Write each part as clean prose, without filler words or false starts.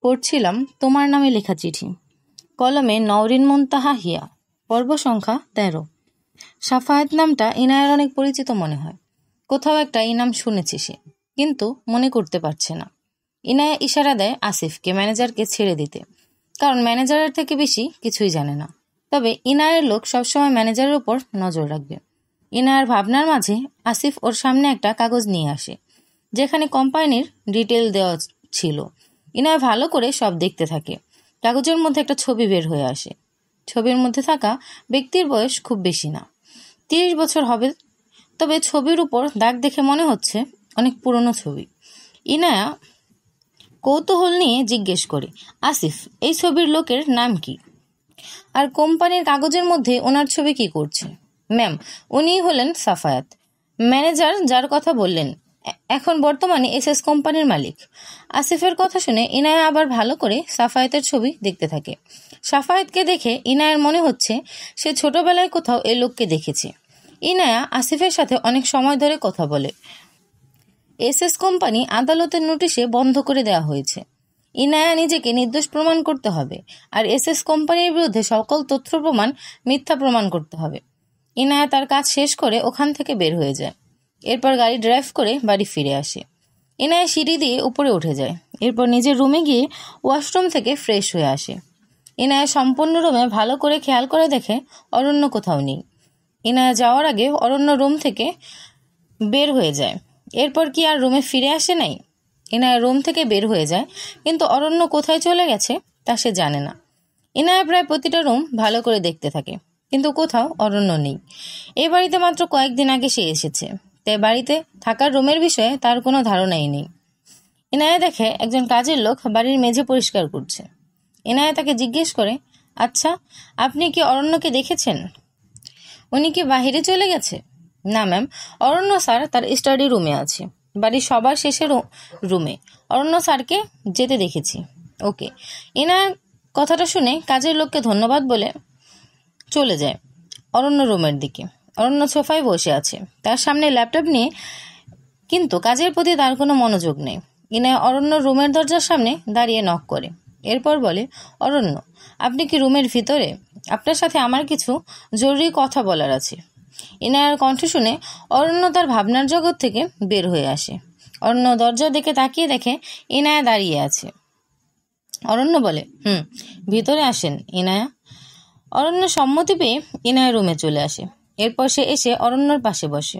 পড়ছিলাম তোমার নামে লেখা চিঠি, কলমে নওরিন মুনতাহা হিয়া। পর্ব সংখ্যা 13। সাফায়েত নামটা ইনায়ের অনেক পরিচিত মনে হয়। কোথাও একটা এই নাম শুনেছি সে, কিন্তু মনে করতে পারছে না। ইনায়া ইশারা দেয় আসিফকে ম্যানেজারকে ছেড়ে দিতে, কারণ ম্যানেজারের থেকে বেশি কিছুই জানে না। তবে ইনায়ের লোক সবসময় ম্যানেজারের উপর নজর রাখবে। ইনায়ার ভাবনার মাঝে আসিফ ওর সামনে একটা কাগজ নিয়ে আসে, যেখানে কোম্পানির ডিটেল দেওয়া ছিল। ইনায়া ভালো করে সব দেখতে থাকে। কাগজের মধ্যে একটা ছবি বের হয়ে আসে। ছবির মধ্যে থাকা ব্যক্তির বয়স খুব বেশি না, 30 বছর হবে। তবে ছবির উপর দাগ দেখে মনে হচ্ছে অনেক পুরনো ছবি। ইনায়া কৌতূহল নিয়ে জিজ্ঞেস করে, আসিফ, এই ছবির লোকের নাম কি? আর কোম্পানির কাগজের মধ্যে ওনার ছবি কি করছে? ম্যাম, উনিই হলেন সাফায়াত, ম্যানেজার যার কথা বললেন, এখন বর্তমানে এসএস কোম্পানির মালিক। আসিফের কথা শুনে ইনায়া আবার ভালো করে সাফায়েতের ছবি দেখতে থাকে। সাফায়েতকে দেখে ইনায়ার মনে হচ্ছে সে ছোটবেলায় কোথাও এই লোককে দেখেছে। ইনায়া আসিফের সাথে অনেক সময় ধরে কথা বলে। এসএস কোম্পানি আদালতের নোটিশে বন্ধ করে দেওয়া হয়েছে। ইনায়া নিজেকে নির্দোষ প্রমাণ করতে হবে, আর এসএস কোম্পানির বিরুদ্ধে সকল তথ্য প্রমাণ মিথ্যা প্রমাণ করতে হবে। ইনায়া তার কাজ শেষ করে ওখান থেকে বের হয়ে যায়। এরপর গাড়ি ড্রাইভ করে বাড়ি ফিরে আসে। ইনায়া সিঁড়ি দিয়ে উপরে উঠে যায়। এরপর নিজের রুমে গিয়ে ওয়াশরুম থেকে ফ্রেশ হয়ে আসে। ইনায়া সম্পূর্ণ রুমে ভালো করে খেয়াল করে দেখে অরণ্য কোথাও নেই। ইনায়া যাওয়ার আগে অরণ্য রুম থেকে বের হয়ে যায়। এরপর কি আর রুমে ফিরে আসে নাই? ইনায়া রুম থেকে বের হয়ে যায়, কিন্তু অরণ্য কোথায় চলে গেছে তা সে জানে না। ইনায়া প্রায় প্রতিটা রুম ভালো করে দেখতে থাকে, কিন্তু কোথাও অরণ্য নেই। এই বাড়িতে মাত্র কয়েকদিন আগে সে এসেছে, তাই বাড়িতে থাকার রুমের বিষয়ে তার কোনো ধারণাই নেই। ইনায়া দেখে একজন কাজের লোক বাড়ির মেঝে পরিষ্কার করছে। ইনায়া তাকে জিজ্ঞেস করে, আচ্ছা, আপনি কি অরণ্যকে দেখেছেন? উনি কি বাহিরে চলে গেছে? না ম্যাম, অরণ্য স্যার তার স্টাডি রুমে আছে, বাড়ির সবার শেষের রুমে। অরণ্য স্যারকে যেতে দেখেছি। ওকে। ইনায়া কথাটা শুনে কাজের লোককে ধন্যবাদ বলে চলে যায় অরণ্য রুমের দিকে। অরণ্য সোফায় বসে আছে, তার সামনে ল্যাপটপ নিয়ে, কিন্তু কাজের প্রতি তার কোনো মনোযোগ নেই। ইনায়া অরণ্য রুমের দরজার সামনে দাঁড়িয়ে নক করে। এরপর বলে, অরণ্য, আপনি কি রুমের ভিতরে? আপনার সাথে আমার কিছু জরুরি কথা বলার আছে। ইনায়ার কণ্ঠ শুনে অরণ্য তার ভাবনার জগৎ থেকে বের হয়ে আসে। অরণ্য দরজার দিকে তাকিয়ে দেখে ইনায়া দাঁড়িয়ে আছে। অরণ্য বলে, ভিতরে আসেন ইনায়া। অরণ্য সম্মতি পেয়ে ইনায়া রুমে চলে আসে। এরপর সে এসে অরণ্যর পাশে বসে।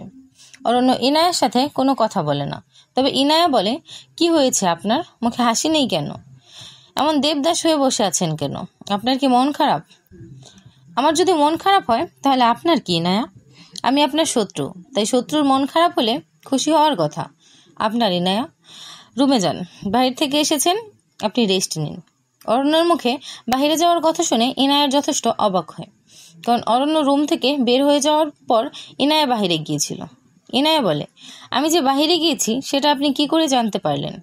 অরণ্য ইনায়ার সাথে কোনো কথা বলে না। তবে ইনায়া বলে, কি হয়েছে আপনার? মুখে হাসি নেই কেন? এমন দেবদাস হয়ে বসে আছেন কেন? আপনার কি মন খারাপ? আমার যদি মন খারাপ হয় তাহলে আপনার কি ইনায়া? আমি আপনার শত্রু, তাই শত্রুর মন খারাপ হলে খুশি হওয়ার কথা আপনার। ইনায়া, রুমে যান, বাইরে থেকে এসেছেন, আপনি রেস্ট নিন। অরণ্যর মুখে বাহিরে যাওয়ার কথা শুনে ইনায়ার যথেষ্ট অবাক হয়, কারণ অরণ্য রুম থেকে বের হয়ে যাওয়ার পর ইনায়া বাহিরে গিয়েছিল। ইনায়া বলে, আমি যে বাহিরে গিয়েছি সেটা আপনি কি করে জানতে পারলেন?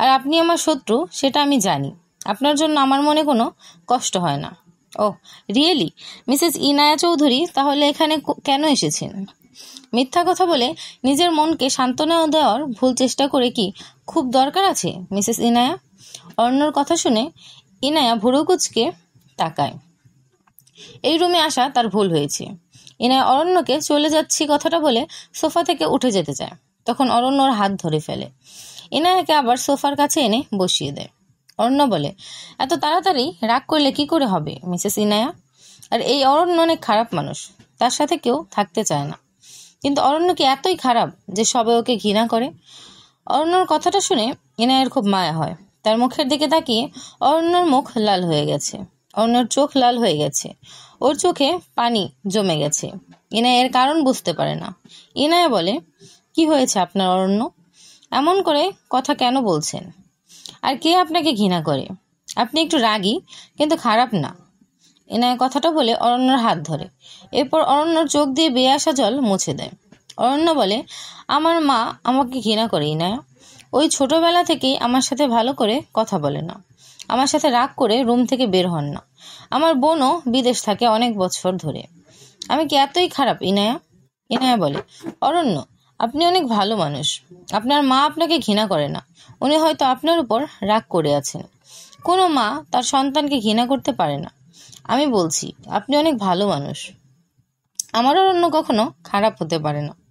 আর আপনি আমার শত্রু সেটা আমি জানি। আপনার জন্য আমার মনে কোনো কষ্ট হয় না। ও রিয়েলি? মিসেস ইনায়া চৌধুরী তাহলে এখানে কেন এসেছেন? মিথ্যা কথা বলে নিজের মনকে সান্ত্বনা দেওয়ার ভুল চেষ্টা করে কি খুব দরকার আছে মিসেস ইনায়া? অরণ্যর কথা শুনে ইনায়া ভুরু কুঁচকে তাকায়। এই রুমে আসা তার ভুল হয়েছে। ইনায়া অরণ্যকে চলে যাচ্ছি কথাটা বলে সোফা থেকে উঠে যেতে চায়, তখন অরণ্যর হাত ধরে ফেলে। ইনায়াকে আবার সোফার কাছে এনে বসিয়ে দেয়। অরণ্য বলে, এত তাড়াতাড়ি রাগ করলে কি করে হবে মিসেস ইনায়া? আর এই অরণ্য অনেক খারাপ মানুষ, তার সাথে কেউ থাকতে চায় না। কিন্তু অরণ্য কি এতই খারাপ যে সবাই ওকে ঘৃণা করে? অরণ্যর কথাটা শুনে ইনায়ের খুব মায়া হয়। তার মুখের দিকে তাকিয়ে অরণ্যর মুখ লাল হয়ে গেছে। অরণ্যর চোখ লাল হয়ে গেছে, ওর চোখে পানি জমে গেছে। ইনায়ের কারণ বুঝতে পারে না। ইনায়া বলে, কি হয়েছে আপনার অরণ্য? এমন করে কথা কেন বলছেন? আর কে আপনাকে ঘৃণা করে? আপনি একটু রাগী, কিন্তু খারাপ না। ইনায়া কথাটা বলে অরণ্যর হাত ধরে। এরপর অরণ্যর চোখ দিয়ে বেয়ে আসা জল মুছে দেয়। অরণ্য বলে, আমার মা আমাকে ঘৃণা করে ইনায়া। ওই ছোটবেলা থেকেই আমার সাথে ভালো করে কথা বলে না, আমার সাথে রাগ করে রুম থেকে বের হন না। আমার বোনও বিদেশ থাকে অনেক বছর ধরে। আমি কি এতই খারাপ ইনায়া? ইনায়া বলে, অরণ্য, আপনি অনেক ভালো মানুষ। আপনার মা আপনাকে ঘৃণা করে না। উনি হয়তো আপনার উপর রাগ করে আছেন। কোনো মা তার সন্তানকে ঘৃণা করতে পারে না। আমি বলছি, আপনি অনেক ভালো মানুষ। আমারও অন্য কখনো খারাপ হতে পারে না।